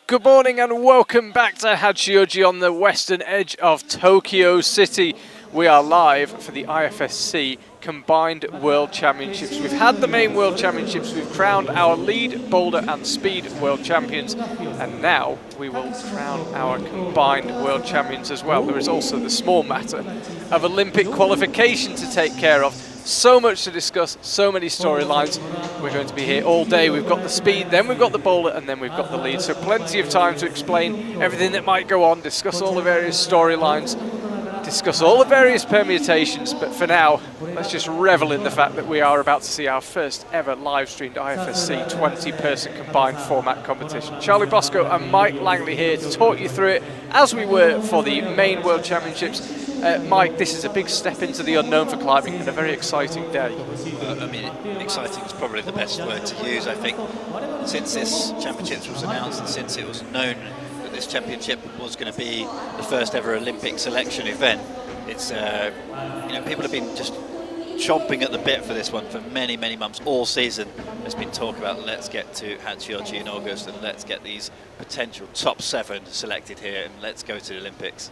Good morning and welcome back to Hachioji on the western edge of Tokyo City. We are live for the IFSC Combined World Championships. We've had the main World Championships, we've crowned our lead, boulder and speed World Champions, and now we will crown our Combined World Champions as well. There is also the small matter of Olympic qualification to take care of. So much to discuss, so many storylines. We're going to be here all day. We've got the speed, then we've got the boulder, and then we've got the lead. So plenty of time to explain everything that might go on, discuss all the various storylines, discuss all the various permutations. But for now, let's just revel in the fact that we are about to see our first ever live-streamed IFSC 20-person combined format competition. Charlie Bosco and Mike Langley here to talk you through it, as we were for the main World Championships. Mike, this is a big step into the unknown for climbing and a very exciting day. I mean, exciting is probably the best word to use. I think since this championships was announced and since it was known that this championship was going to be the first ever Olympic selection event, it's people have been just chomping at the bit for this one for many months. All season there's been talk about let's get to Hachioji in August and let's get these potential top 7 selected here and let's go to the Olympics.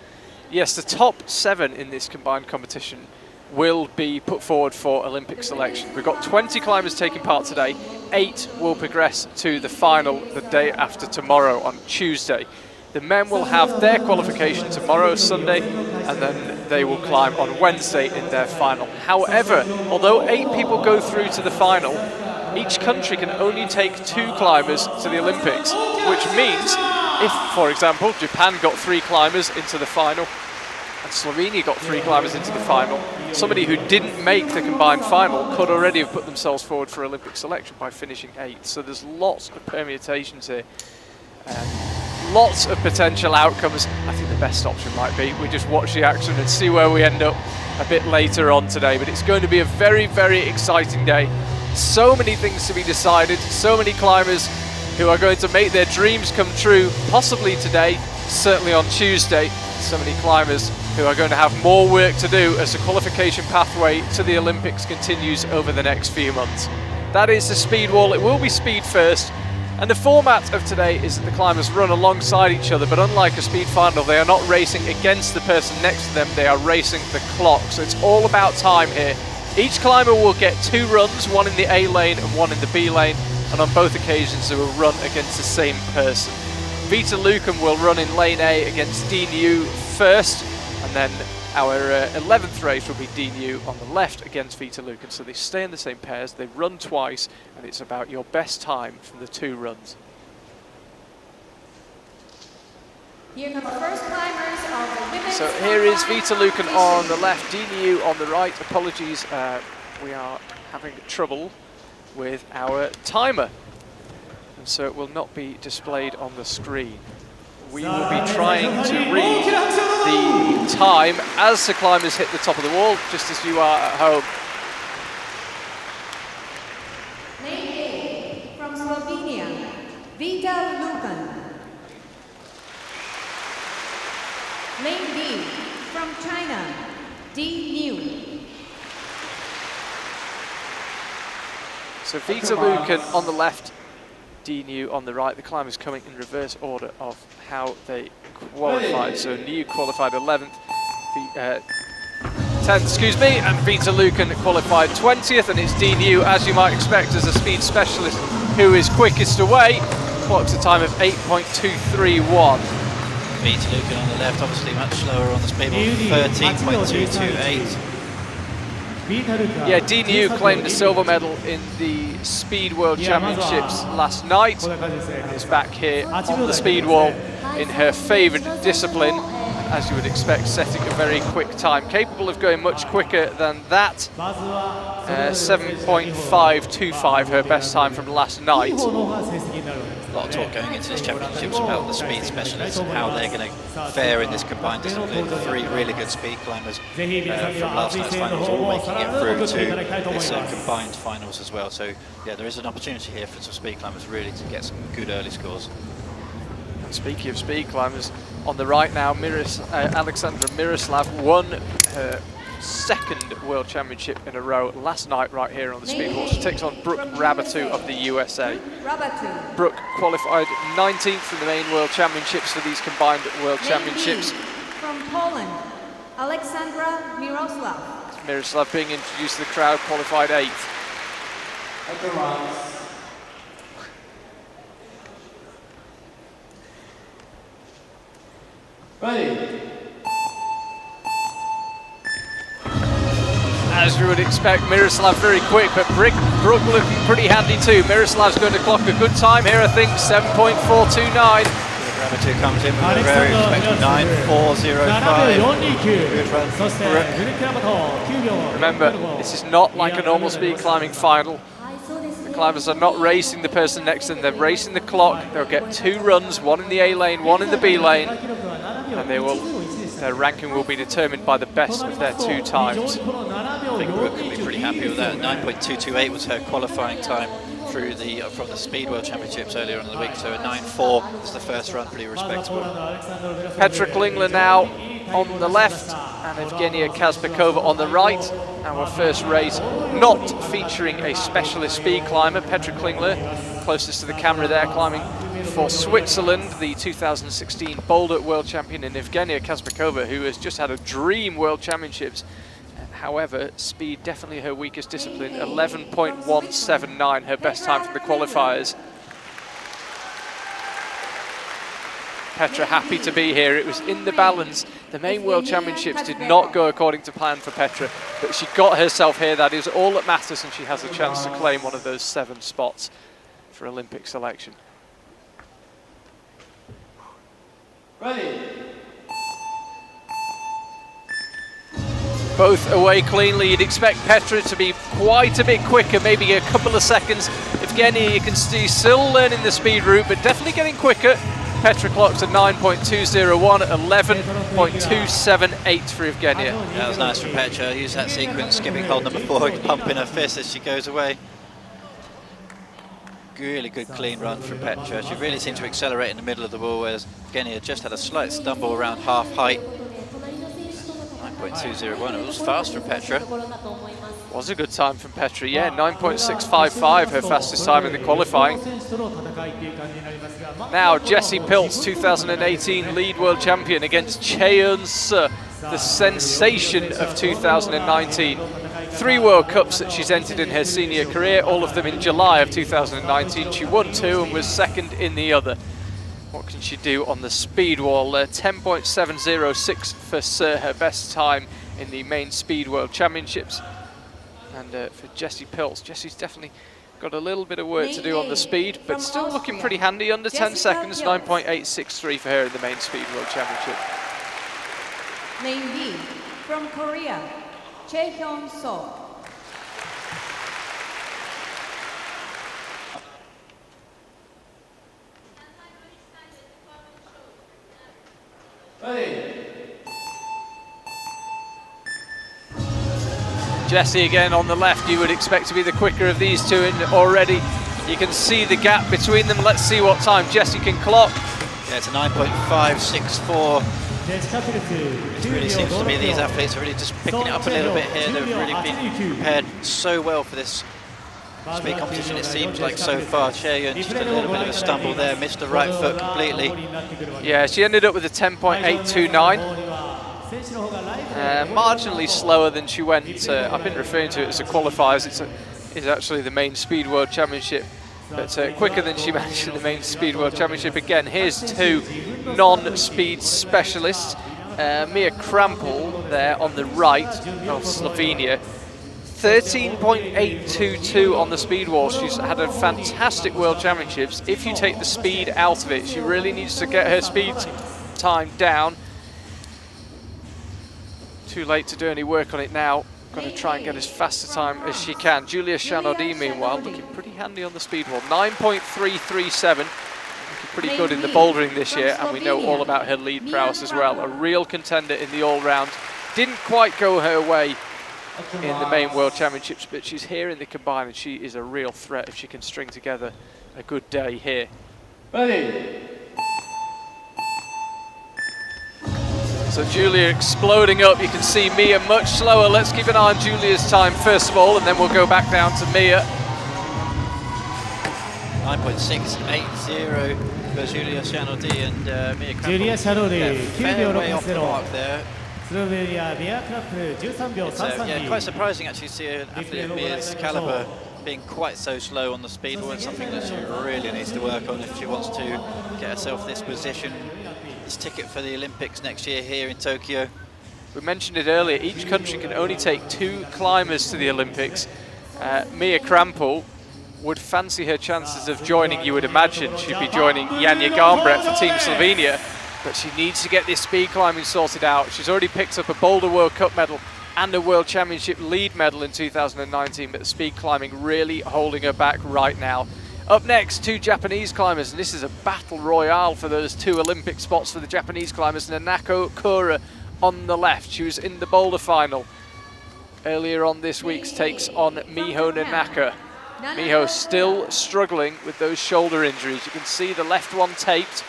Yes, the top 7 in this combined competition will be put forward for Olympic selection. We've got 20 climbers taking part today. 8 will progress to the final the day after tomorrow on Tuesday. The men will have their qualification tomorrow, Sunday, and then they will climb on Wednesday in their final. However, although 8 people go through to the final, each country can only take 2 climbers to the Olympics, which means if, for example, Japan got 3 climbers into the final and Slovenia got 3 climbers into the final, somebody who didn't make the combined final could already have put themselves forward for Olympic selection by finishing 8th. So there's lots of permutations here, lots of potential outcomes. I think the best option might be we just watch the action and see where we end up a bit later on today. But it's going to be a very exciting day. So many things to be decided, so many climbers who are going to make their dreams come true, possibly today, certainly on Tuesday. So many climbers who are going to have more work to do as the qualification pathway to the Olympics continues over the next few months. That is the speed wall. It will be speed first. And the format of today is that the climbers run alongside each other, but unlike a speed final, they are not racing against the person next to them, they are racing the clock. So it's all about time here. Each climber will get 2 runs, one in the A lane and one in the B lane. And on both occasions they will run against the same person. Vita Lucan will run in lane A against Dean Yu first, and then our 11th race will be Dean Yu on the left against Vita Lucan. So they stay in the same pairs, they run twice, and it's about your best time from the 2 runs. Here come the first climbers of the women's. So here is Vita Lucan on the left, Dean Yu on the right. Apologies, we are having trouble with our timer, and so it will not be displayed on the screen. We will be trying to read the time as the climbers hit the top of the wall, just as you are at home. Lane A from Slovenia, Vita Lucan. Lane B from China, Dean Yu. So Vita Lucan on the left, Dean Yu on the right. The climbers coming in reverse order of how they qualified. So Yu qualified 11th, 10th, excuse me, and Vita Lucan qualified 20th, and it's Dean Yu, as you might expect as a speed specialist, who is quickest away. Clocks a time of 8.231. Vita Lucan on the left, obviously much slower on the speed wall, 13.228. Yeah, Dean Yu claimed a silver medal in the Speed World Championships last night and is back here on the speed wall in her favoured discipline, as you would expect, setting a very quick time. Capable of going much quicker than that. 7.525, her best time from last night. A lot of talk going into this championships about the speed specialists and how they're going to fare in this combined discipline. 3 really good speed climbers from last night's finals, all making it through to this combined finals as well. So yeah, there is an opportunity here for some speed climbers really to get some good early scores. And speaking of speed climbers, on the right now, Alexandra Miroslav won her 2nd second World Championship in a row last night right here on the speedwall. She takes on Brooke Rabatu of the USA. Brooke qualified 19th in the main World Championships for these combined World Championships. From Poland, Alexandra Miroslav. Miroslav being introduced to the crowd, qualified 8th. Ready. As you would expect, Miroslav very quick, but Brooke looking pretty handy too. Miroslav's going to clock a good time here, I think, 7.429. Rabatu comes in with a very respectable 9.405. Good run from Brooke. Remember, this is not like a normal speed climbing final. The climbers are not racing the person next to them, they're racing the clock. They'll get 2 runs, one in the A lane, one in the B lane, and their ranking will be determined by the best of their 2 times. I think Brooke can be pretty happy with that. 9.228 was her qualifying time through from the Speed World Championships earlier on in the week, so a 9.4 is the first run, pretty respectable. Petra Klingler now on the left and Evgenia Kazbekova on the right. Our first race not featuring a specialist speed climber. Petra Klingler, closest to the camera there, climbing for Switzerland, the 2016 Boulder World Champion, and Evgenia Kazbekova, who has just had a dream World Championships. However, speed definitely her weakest discipline, 11.179, her best time from the qualifiers. Petra happy to be here. It was in the balance. The main World Championships did not go according to plan for Petra, but she got herself here. That is all that matters, and she has a chance to claim one of those 7 spots for Olympic selection. Ready. Both away cleanly. You'd expect Petra to be quite a bit quicker, maybe a couple of seconds. Evgenia, you can see, still learning the speed route, but definitely getting quicker. Petra clocks a 9.201, 11.278 for Evgenia. That was nice from Petra. Use that sequence, skipping hold number 4, pumping her fist as she goes away. Really good clean run from Petra. She really seemed to accelerate in the middle of the wall, whereas Evgenia just had a slight stumble around half height. 9.201, it was fast from Petra. Was a good time from Petra, yeah, 9.655, her fastest time in the qualifying. Now Jessie Pilz, 2018 lead world champion, against Cheon Suh, the sensation of 2019. 3 World Cups that she's entered in her senior career, all of them in July of 2019. She won 2 and was second in the other. What can she do on the speed wall? 10.706 for Suh, her best time in the main Speed World Championships. And for Jessie Pilz, Jessie's definitely got a little bit of work to do on the speed, but still looking pretty handy, under 10 seconds, 9.863 for her in the main Speed World Championship. Lane B, from Korea, Chae-hyun So. Ready. Jessie again on the left, you would expect to be the quicker of these two, and already you can see the gap between them. Let's see what time Jessie can clock. Yeah, it's a 9.564. It really seems to me these athletes are really just picking it up a little bit here. They've really been prepared so well for this speed competition, it seems like, so far. Chae-hyun just a little bit of a stumble there, missed the right foot completely. Yeah, she ended up with a 10.829. Marginally slower than she went. I've been referring to it as the qualifiers. It's actually the main Speed World Championship, but quicker than she managed in the main Speed World Championship. Again, here's 2 non-speed specialists. Mia Krampel there on the right of Slovenia. 13.822 on the speed wall. She's had a fantastic World Championships. If you take the speed out of it, she really needs to get her speed time down. Too late to do any work on it now. Going to try and get as fast a time as she can. Julia Chanaudy, meanwhile, looking pretty handy on the speed wall. 9.337. Looking pretty good in the bouldering this year, and we know all about her lead prowess as well. A real contender in the all-round. Didn't quite go her way in the main World Championships, but she's here in the combined, and she is a real threat if she can string together a good day here. Ready. So Julia exploding up. You can see Mia much slower. Let's keep an eye on Julia's time first of all, and then we'll go back down to Mia. 9.680 for Julia Shanodi and Mia Krampel. Julia Shanodi, fair way off the 9秒60 mark there. スロベニアベアクラップ13秒 It's 33 quite surprising actually to see an athlete of Mia's calibre being quite so slow on the speed. Well, it's something that she really needs to work on if she wants to get herself this position, this ticket for the Olympics next year here in Tokyo. We mentioned it earlier, each country can only take 2 climbers to the Olympics. Mia Krampel would fancy her chances of joining, you would imagine. She'd be joining Janja Garnbret for Team Slovenia, but she needs to get this speed climbing sorted out. She's already picked up a Boulder World Cup medal and a World Championship lead medal in 2019, but the speed climbing really holding her back right now. Up next, 2 Japanese climbers, and this is a battle royale for those 2 Olympic spots for the Japanese climbers. Nanako Kura on the left, she was in the boulder final earlier on this week, takes on Miho Nanaka. Miho still struggling with those shoulder injuries. You can see the left one taped.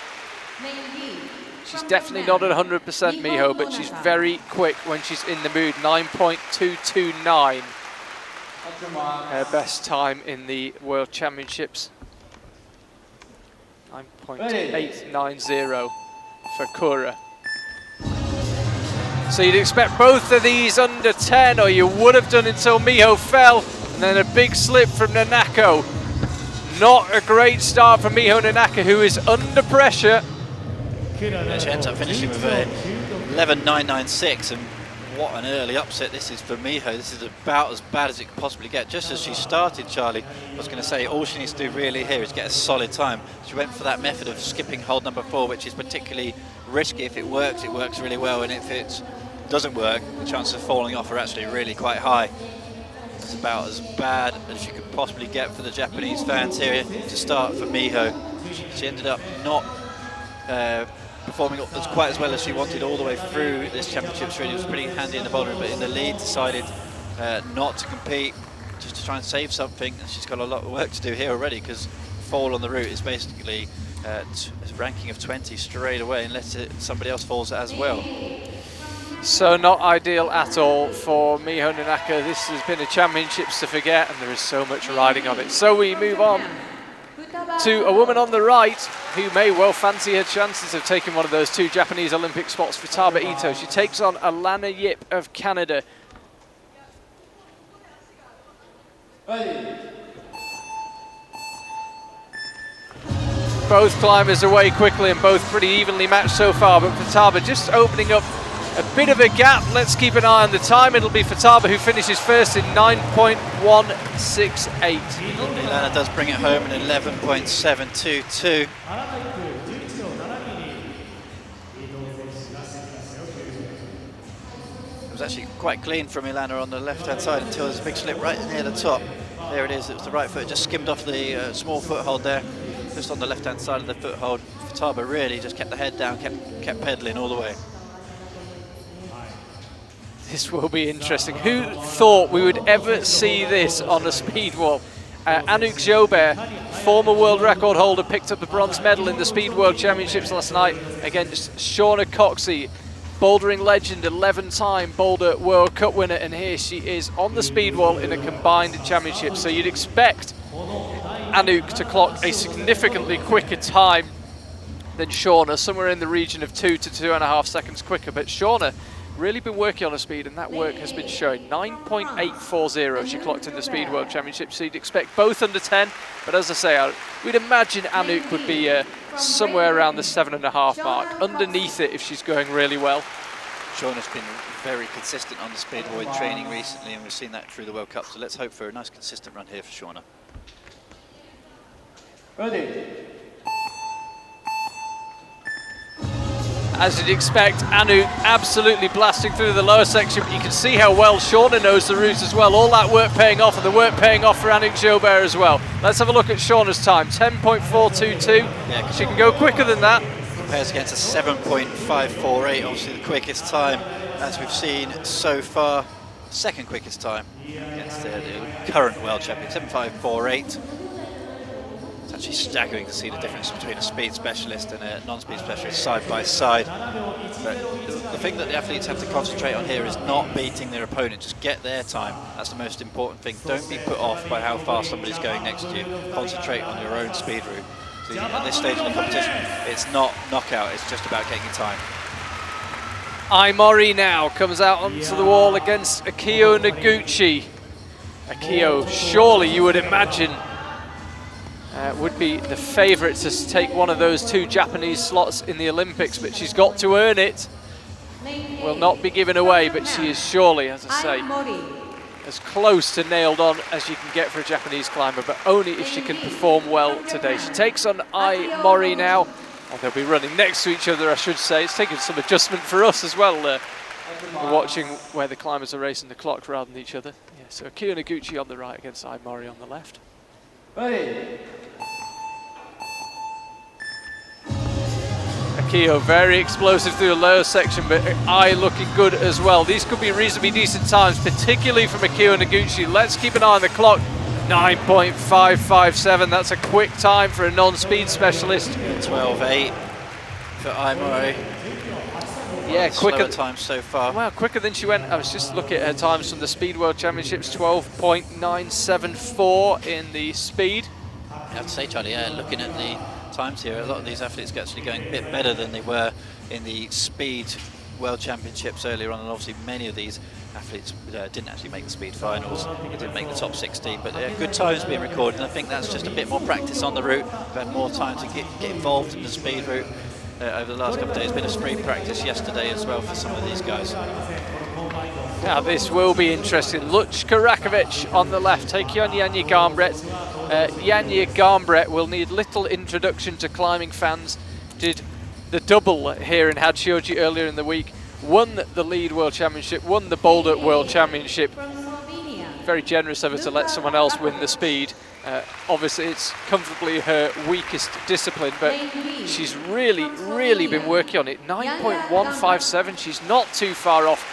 She's definitely not at 100% Miho, but she's very quick when she's in the mood. 9.229, her best time in the World Championships. 9.890 for Kura. So you'd expect both of these under 10, or you would have done until Miho fell, and then a big slip from Nanako. Not a great start from Miho Nanaka, who is under pressure. And she ends up finishing with a 11.996, and what an early upset this is for Miho. This is about as bad as it could possibly get. Just as she started, Charlie, I was going to say all she needs to do really here is get a solid time. She went for that method of skipping hold number 4, which is particularly risky. If it works really well, and if it doesn't work, the chances of falling off are actually really quite high. It's about as bad as you could possibly get for the Japanese fans here to start for Miho. She ended up not performing quite as well as she wanted all the way through this championship. Really was pretty handy in the bouldering, but in the lead decided not to compete, just to try and save something. And she's got a lot of work to do here already, because fall on the route is basically a ranking of 20 straight away, unless somebody else falls as well. So not ideal at all for Miho Nanaka. This has been a championships to forget, and there is so much riding on it. So we move on to a woman on the right who may well fancy her chances of taking one of those 2 Japanese Olympic spots, Futaba Ito. She takes on Alana Yip of Canada. Both climbers away quickly and both pretty evenly matched so far, but Futaba just opening up a bit of a gap. Let's keep an eye on the time. It'll be Futaba who finishes first in 9.168. Ilana does bring it home in 11.722. It was actually quite clean from Ilana on the left-hand side until there's a big slip right near the top. There it is. It was the right foot, just skimmed off the small foothold there, just on the left-hand side of the foothold. Futaba really just kept the head down, kept pedalling all the way. This will be interesting. Who thought we would ever see this on a speed wall? Anouk Jobert, former world record holder, picked up the bronze medal in the Speed World Championships last night. Again, just Shauna Coxey, bouldering legend, 11-time Boulder World Cup winner, and here she is on the speed wall in a combined championship. So you'd expect Anouk to clock a significantly quicker time than Shauna, somewhere in the region of 2 to 2.5 seconds quicker, but Shauna really been working on her speed, and that work has been showing. 9.840 she clocked in the Speed World Championship, so you'd expect both under 10, but as I say, we'd imagine Anouk would be somewhere around the 7.5 mark, underneath it if she's going really well. Shauna's been very consistent on the speedway training recently, and we've seen that through the World Cup, so let's hope for a nice consistent run here for Shauna. Ready. As you'd expect, Anouk absolutely blasting through the lower section, but you can see how well Shauna knows the route as well. All that work paying off, and the work paying off for Anouk Jobert as well. Let's have a look at Shauna's time, 10.422. Yeah, she can go quicker than that. Compares against a 7.548, obviously the quickest time as we've seen so far. Second quickest time against the current world champion, 7.548. actually staggering to see the difference between a speed specialist and a non-speed specialist side by side. But the thing that the athletes have to concentrate on here is not beating their opponent, just get their time. That's the most important thing. Don't be put off by how fast somebody's going next to you. Concentrate on your own speed route. So at this stage of the competition, it's not knockout, it's just about getting your time. Aimori now comes out onto the wall against Akio Noguchi. Akio, surely you would imagine, would be the favourite to take one of those 2 Japanese slots in the Olympics, but she's got to earn it. Will not be given away, but she is surely, as I say, as close to nailed on as you can get for a Japanese climber, but only if she can perform well today. She takes on Aimori now. And they'll be running next to each other, I should say. It's taken some adjustment for us as well. We're watching where the climbers are racing the clock rather than each other. Yeah, so Akio Noguchi on the right against Aimori on the left. Ready. Akio very explosive through the lower section, but Ai looking good as well. These could be reasonably decent times, particularly from Akio Noguchi. Let's keep an eye on the clock. 9.557, that's a quick time for a non-speed specialist. 12.8 for Aimori. Yeah, quicker time so far. Well, quicker than she went. I was just looking at her times from the Speed World Championships, 12.974 in the speed. I have to say, Charlie, yeah, looking at the times here, a lot of these athletes are actually going a bit better than they were in the Speed World Championships earlier on, and obviously many of these athletes didn't actually make the speed finals. They didn't make the top 60, but good times being recorded, and I think that's just a bit more practice on the route. We've had more time to get involved in the speed route over the last couple of days. Been a sprint practice yesterday as well for some of these guys. Now this will be interesting. Luchka Rakovic on the left, taking on Janja Garnbret. Janja Garnbret will need little introduction to climbing fans. Did the double here in Hachioji earlier in the week. Won the lead World Championship, won the Boulder World Championship. Very generous of her to let someone else win the speed. Obviously it's comfortably her weakest discipline, but she's really been working on it. 9.157, she's not too far off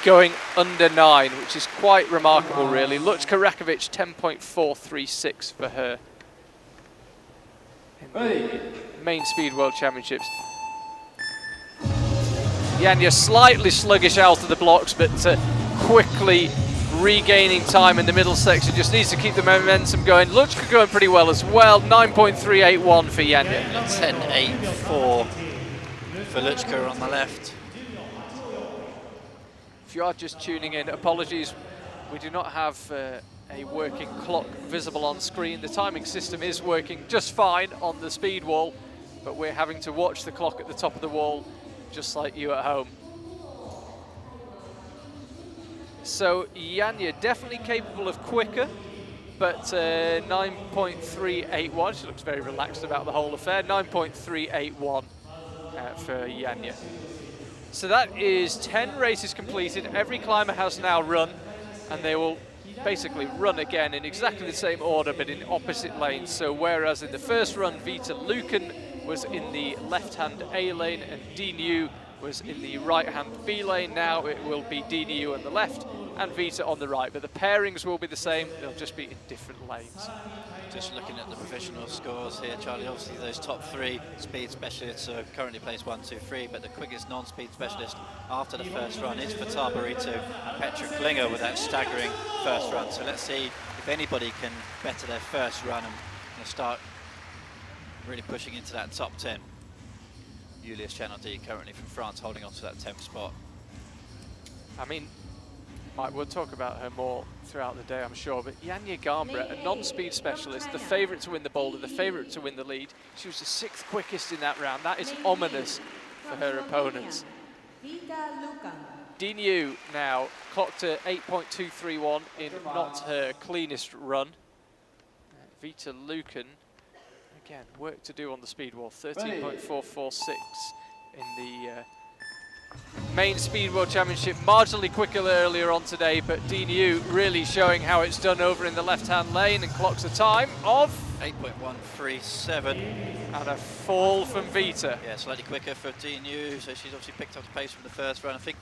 going under 9, which is quite remarkable really. Luchka Rakovic, 10.436 for her in the main Speed World Championships. Janja slightly sluggish out of the blocks, but quickly regaining time in the middle section. Just needs to keep the momentum going. Luchka going pretty well as well. 9.381 for Janja. 10.84 for Luchka on the left. If you are just tuning in, apologies. We do not have a working clock visible on screen. The timing system is working just fine on the speed wall, but we're having to watch the clock at the top of the wall, just like you at home. So Janja definitely capable of quicker, but 9.381. She looks very relaxed about the whole affair. 9.381 for Janja. So that is 10 races completed. Every climber has now run, and they will basically run again in exactly the same order, but in opposite lanes. So whereas in the first run, Vita Luken was in the left-hand A lane and Dinu was in the right-hand B lane, now it will be Dinu on the left and Vita on the right, but the pairings will be the same, they'll just be in different lanes. Just looking at the provisional scores here, Charlie, obviously those top 3 speed specialists are currently placed 1, 2, 3, but the quickest non-speed specialist after the first run is Fatah Barito and Petra Klinger with that staggering first run. So let's see if anybody can better their first run and start really pushing into that top 10. Julius Chanaldi currently from France holding on to that 10th spot. I mean, Mike, we'll talk about her more throughout the day, I'm sure, but Janja Garnbret, a non-speed specialist, the favourite to win the boulder, the favourite to win the lead. She was the 6th quickest in that round. That is ominous for her opponents. Dinu now clocked to 8.231 in not her cleanest run. Vita Luken, again, work to do on the speed wall, 13.446 in the main Speed World Championship. Marginally quicker earlier on today, but Dinu really showing how it's done over in the left-hand lane and clocks a time of 8.137. And a fall from Vita. Yeah, slightly quicker for Dinu, so she's obviously picked up the pace from the first run. I think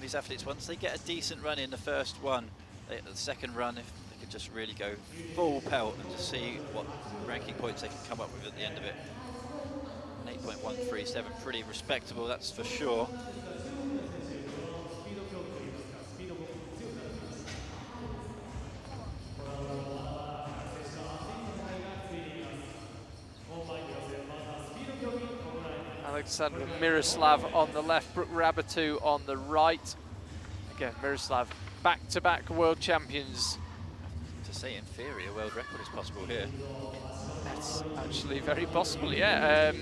these athletes, once they get a decent run in the first one, the second run, if they could just really go full pelt and just see what ranking points they can come up with at the end of it. An 8.137, pretty respectable, that's for sure. Alexandra Miroslav on the left, Brooke Rabatu on the right. Again, Miroslav, back-to-back world champions. To say inferior world record is possible here. That's actually very possible, yeah.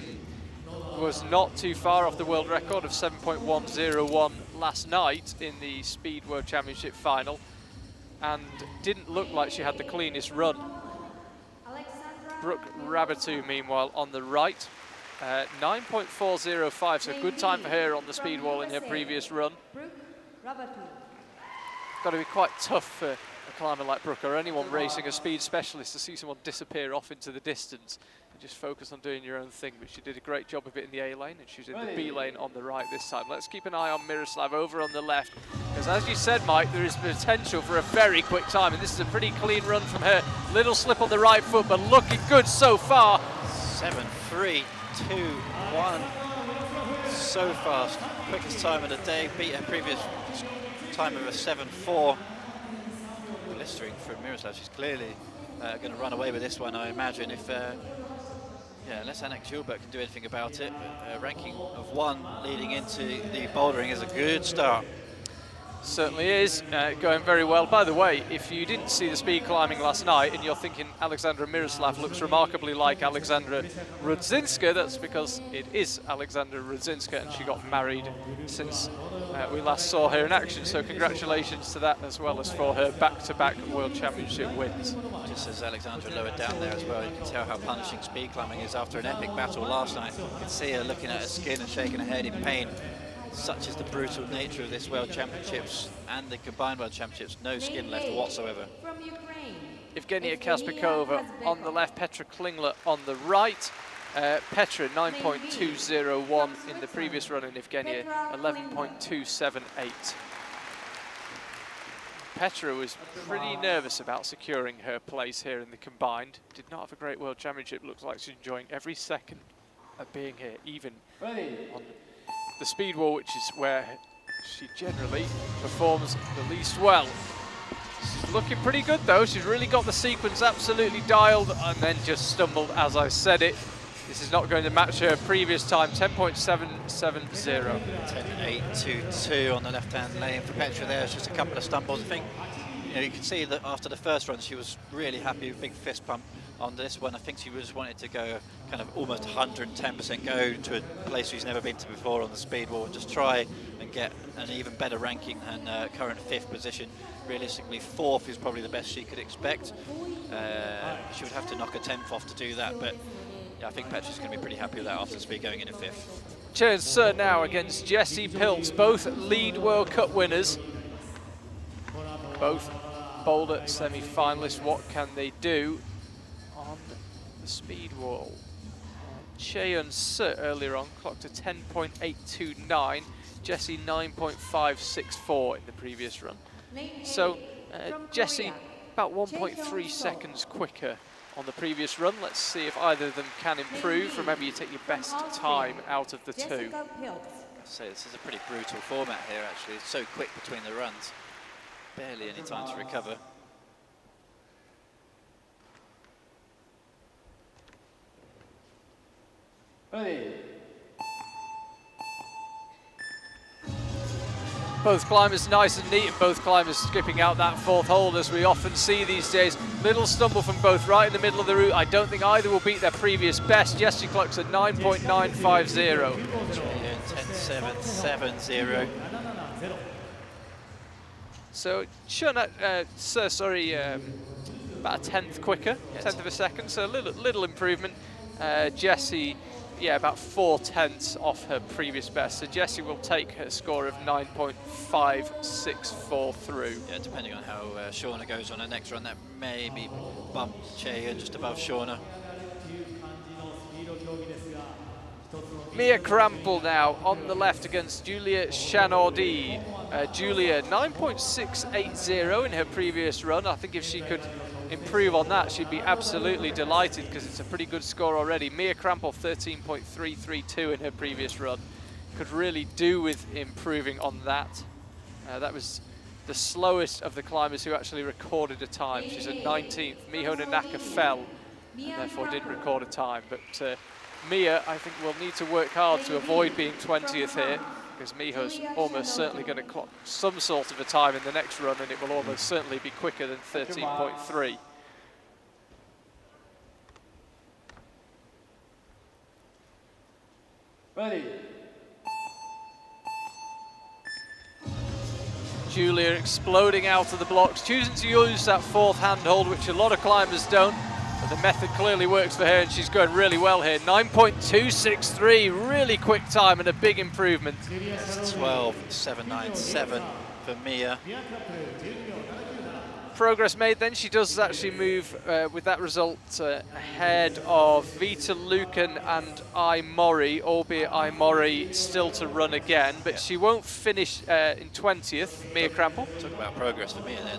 Was not too far off the world record of 7.101 last night in the Speed World Championship final, and didn't look like she had the cleanest run. Brooke Rabatu, meanwhile, on the right. 9.405, so good time for her on the speed wall in her previous run. Got to be quite tough for a climber like Brooke or anyone racing a speed specialist to see someone disappear off into the distance and just focus on doing your own thing, but she did a great job of it in the A lane, and she's in the B lane on the right this time. Let's keep an eye on Miroslav over on the left, because as you said, Mike, there is potential for a very quick time, and this is a pretty clean run from her. Little slip on the right foot, but looking good so far. 7.3. 2.1, so fast, quickest time of the day, beat her previous time of a 7.4. Blistering for Miroslav, she's clearly going to run away with this one, I imagine, if unless Anik Gilbert can do anything about it. But, ranking of 1 leading into the bouldering is a good start. Certainly is, going very well. By the way, if you didn't see the speed climbing last night and you're thinking Alexandra Miroslav looks remarkably like Alexandra Rudzinska, that's because it is Alexandra Rudzinska, and she got married since we last saw her in action. So congratulations to that, as well as for her back-to-back World Championship wins. Just as Alexandra lowered down there as well, you can tell how punishing speed climbing is after an epic battle last night. You can see her looking at her skin and shaking her head in pain. Such is the brutal nature of this World Championships and the combined World Championships. No skin left whatsoever. Evgenia Kaspikova on the left, Petra Klingler on the right. Petra 9.201 in the previous run, and Evgenia 11.278. Petra was pretty nervous about securing her place here in the combined. Did not have a great World Championship. Looks like she's enjoying every second of being here, even on the speed wall, which is where she generally performs the least well. She's looking pretty good though. She's really got the sequence absolutely dialed, and then just stumbled as I said it. This is not going to match her previous time, 10.770. 10.822 on the left-hand lane for Petra there. It's just a couple of stumbles. I think you can see that after the first run she was really happy with big fist pump. On this one, I think she just wanted to go kind of almost 110%, go to a place she's never been to before on the speed wall, and just try and get an even better ranking than current 5th position. Realistically, 4th is probably the best she could expect. She would have to knock a 10th off to do that, but yeah, I think Petra's going to be pretty happy with that after the speed going in at 5th. Chance Sir now against Jessie Pilz, both lead World Cup winners. Both boulder semi-finalists. What can they do on the speed wall? Cheon Sir earlier on clocked a 10.829, Jessie 9.564 in the previous run. So Jessie about 1.3 seconds quicker on the previous run. Let's see if either of them can improve. Remember, you take your best time out of the two. So this is a pretty brutal format here actually. It's so quick between the runs. Barely any time to recover. Ready. Both climbers nice and neat, and both climbers skipping out that 4th hold as we often see these days. Little stumble from both right in the middle of the route. I don't think either will beat their previous best. Jessie clocks at 9.950. 10.770. So Shona, about a 10th quicker, 10th of a second, so a little improvement. Jessie, yeah, about 4/10 off her previous best. So Jessie will take her score of 9.564 through. Yeah, depending on how Shauna goes on her next run, that may be bump Cheon just above Shauna. Mia Krampel now on the left against Julia Chanaudy. Julia 9.680 in her previous run. I think if she could improve on that, she'd be absolutely delighted because it's a pretty good score already. Mia Krampov 13.332 in her previous run. Could really do with improving on that. That was the slowest of the climbers who actually recorded a time. She's at 19th. Miho Nanaka fell and therefore didn't record a time. But Mia, I think, will need to work hard to avoid being 20th here, because Miho's almost certainly going to clock some sort of a time in the next run, and it will almost certainly be quicker than 13.3. Ready. Julia exploding out of the blocks, choosing to use that fourth handhold, which a lot of climbers don't, but the method clearly works for her, and she's going really well here. 9.263, really quick time and a big improvement. It's 12.797 for Mia. Progress made then. She does actually move with that result ahead of Vita Lucan and Mori, albeit Mori still to run again, but she won't finish in 20th, Mia Krampel. Talk about progress for Mia then,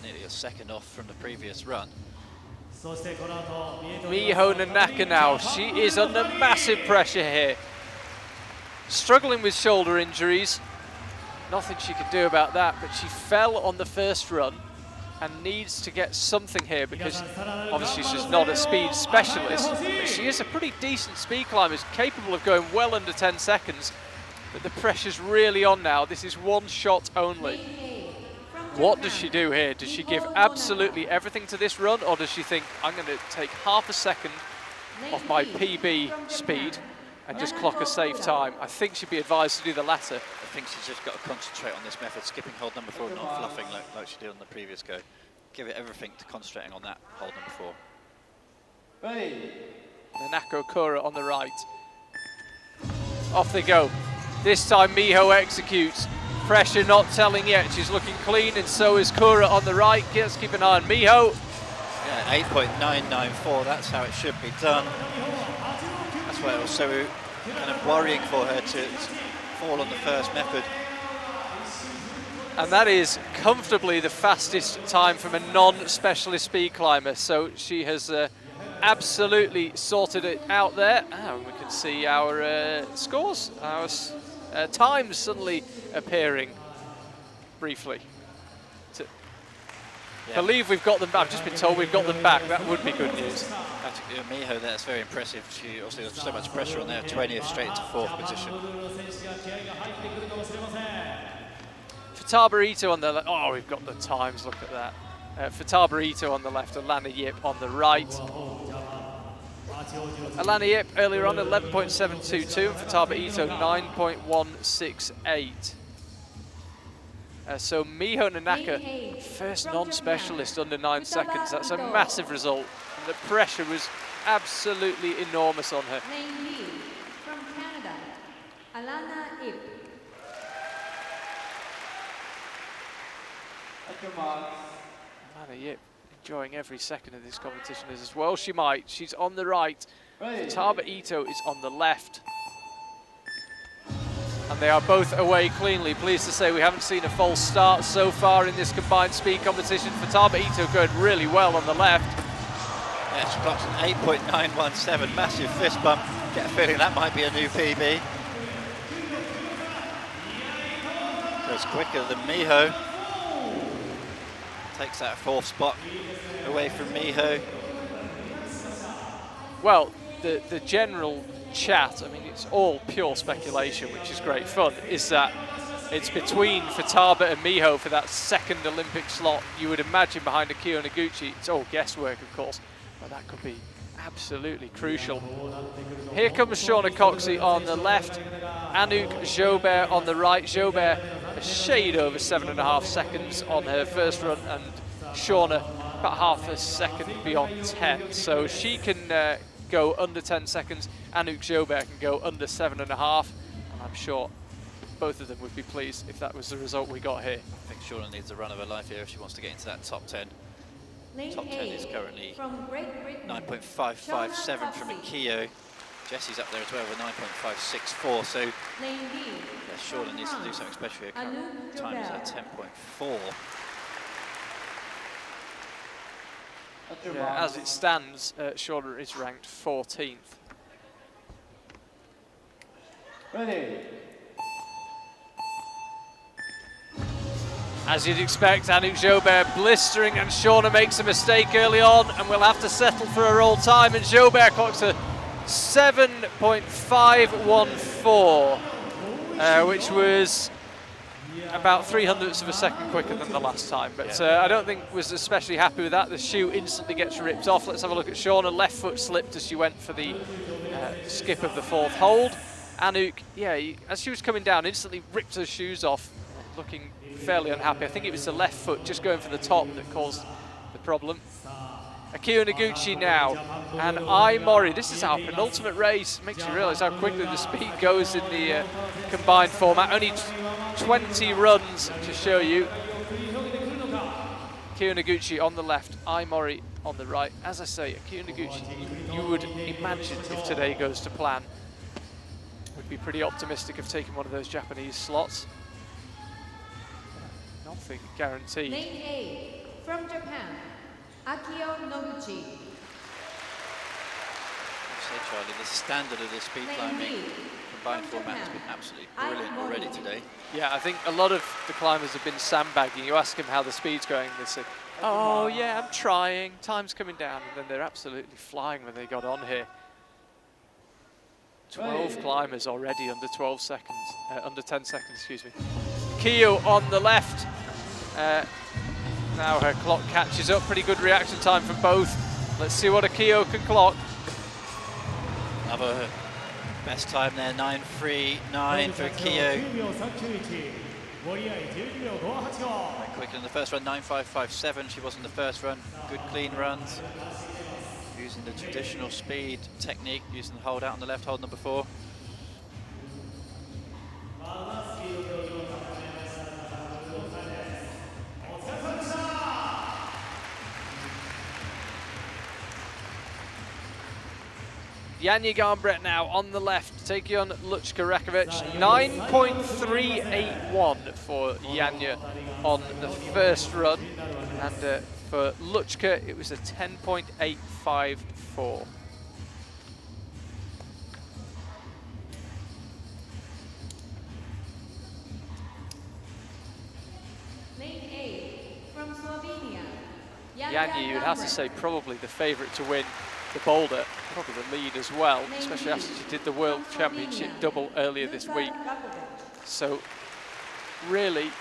nearly a second off from the previous run. Miho Nanaka now, she is under massive pressure here. Struggling with shoulder injuries, nothing she can do about that, but she fell on the first run and needs to get something here, because obviously she's not a speed specialist, but she is a pretty decent speed climber, capable of going well under 10 seconds, but the pressure's really on now. This is one shot only. What does she do here? Does she give absolutely everything to this run, or does she think, I'm going to take half a second off my PB speed and just clock a safe time? I think she'd be advised to do the latter. I think she's just got to concentrate on this method, skipping hold number 4, not fluffing like she did on the previous go. Give it everything to concentrating on that hold number 4. Ready. Nanako Kura on the right. Off they go. This time Miho executes. Pressure not telling yet. She's looking clean, and so is Kura on the right. Let's keep an eye on Miho. Yeah, 8.994, that's how it should be done. That's why it was so kind of worrying for her to fall on the first method. And that is comfortably the fastest time from a non-specialist speed climber. So she has absolutely sorted it out there. And we can see our scores, our times suddenly appearing briefly. Believe we've got them back. I've just been told we've got them back. That would be good news. Miho, that's very impressive. She obviously has so much pressure on there, 20th straight into 4th position. Futaba Ito on the left. Oh, we've got the times, look at that. Futaba Ito on the left, Alana Yip on the right. Alana Yip earlier on 11.722 and Futaba Ito 9.168. So Miho Nanaka, first non-specialist under 9 seconds. That's a massive result. And the pressure was absolutely enormous on her. Lane lead from Canada, Alana Yip. Alana Yip enjoying every second of this competition as well. She might. She's on the right. Futaba Ito is on the left. And they are both away cleanly. Pleased to say we haven't seen a false start so far in this combined speed competition. Futaba Ito going really well on the left. Yeah, she clocks an 8.917, massive fist bump. Get a feeling that might be a new PB. Goes quicker than Miho. Takes that 4th spot away from Miho. Well, the general chat, I mean, it's all pure speculation, which is great fun, is that it's between Futaba and Miho for that second Olympic slot. You would imagine behind Akio Noguchi. It's all guesswork, of course, but that could be absolutely crucial. Here comes Shauna Coxey on the left, Anouk Jobert on the right. Jobert a shade over 7.5 seconds on her first run, and Shauna about half a second beyond 10. So she can go under 10 seconds. Anouk Jobert can go under 7.5, and I'm sure both of them would be pleased if that was the result we got here. I think Shauna needs a run of her life here if she wants to get into that top 10. Lane Top 10 is currently from Great Britain, 9.557 from Akio. Jesse's up there as well with 9.564, so Lane B. Shorter needs to do something special here. Current time is at 10.4. Yeah, as it stands, Shorter is ranked 14th. Ready. As you'd expect, Anouk Jobert blistering, and Shauna makes a mistake early on and will have to settle for a roll time, and Jobert clocks a 7.514, which was about 300ths of a second quicker than the last time, but I don't think was especially happy with that. The shoe instantly gets ripped off. Let's have a look at Shauna. Left foot slipped as she went for the skip of the fourth hold. Anouk, yeah, as she was coming down, instantly ripped her shoes off, looking fairly unhappy. I think it was the left foot just going for the top that caused the problem. Akio Noguchi now, and Ai Mori. This is our penultimate race. Makes you realise how quickly the speed goes in the combined format. Only 20 runs to show you. Akio Noguchi on the left, Ai Mori on the right. As I say, Akio Noguchi, you would imagine if today goes to plan, would be pretty optimistic of taking one of those Japanese slots. Nothing guaranteed. Lane A from Japan, Akio Noguchi. So Charlie, the standard of this speed climbing combined format has been absolutely brilliant already today. Yeah, I think a lot of the climbers have been sandbagging. You ask them how the speed's going, and they say, oh yeah, I'm trying, time's coming down, and then they're absolutely flying when they got on here. 12 climbers already under 12 seconds, under 10 seconds, excuse me. Kyo on the left. Now her clock catches up. Pretty good reaction time from both. Let's see what Akio can clock. Another best time there, 9.39 for Akio. Quite quicker than the first run, 9.557. She was in the first run. Good clean runs. Using the traditional speed technique, using the hold out on the left, hold number 4. Janja Garnbret now on the left, taking on Luchka Rakovic. 9.381 for Janja on the first run, and for Luchka it was a 10.854. Lane A from Slovenia, Janja, you'd have to say, probably the favourite to win the boulder, probably the lead as well, especially after she did the World Championship double earlier this week. So really,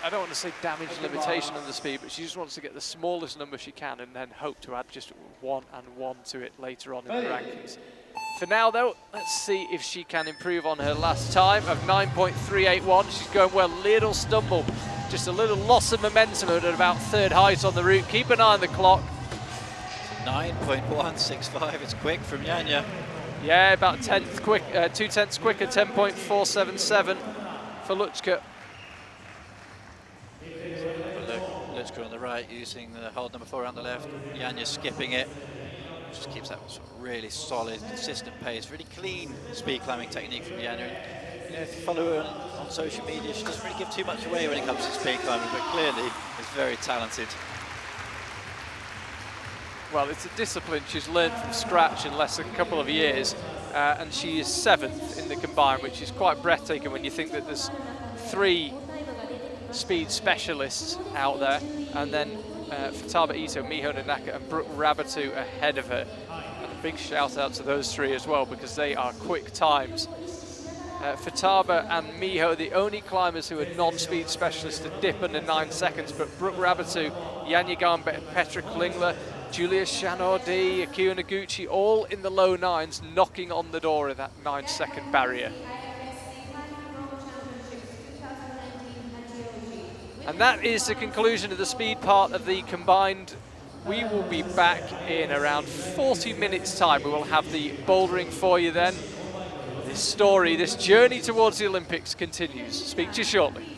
I don't want to say damage limitation on the speed, but she just wants to get the smallest number she can and then hope to add just 1 and 1 to it later on in the rankings. For now though, let's see if she can improve on her last time of 9.381. She's going well, little stumble, just a little loss of momentum at about third height on the route. Keep an eye on the clock. 9.165, it's quick from Janja. Yeah, about 10th quick, 2 tenths quicker, 10.477 for Luchka. Luchka on the right, using the hold number 4 on the left. Janja skipping it. Just keeps that sort of really solid, consistent pace. Really clean speed climbing technique from Janja. You know, if you follow her on social media, she doesn't really give too much away when it comes to speed climbing, but clearly is very talented. Well, it's a discipline she's learned from scratch in less than a couple of years, and she is 7th in the combined, which is quite breathtaking when you think that there's 3 speed specialists out there, and then Futaba Ito, Miho Nanaka and Brooke Rabatu ahead of her. And a big shout out to those 3 as well, because they are quick times. Futaba and Miho, the only climbers who are non-speed specialists to dip under 9 seconds, but Brooke Rabatu, Janja Garnbret, Petra Klingler, Julia Chanaudy, Akio Noguchi, all in the low 9s, knocking on the door of that 9-second barrier. And that is the conclusion of the speed part of the combined. We will be back in around 40 minutes time. We will have the bouldering for you then. This story, this journey towards the Olympics continues. Speak to you shortly.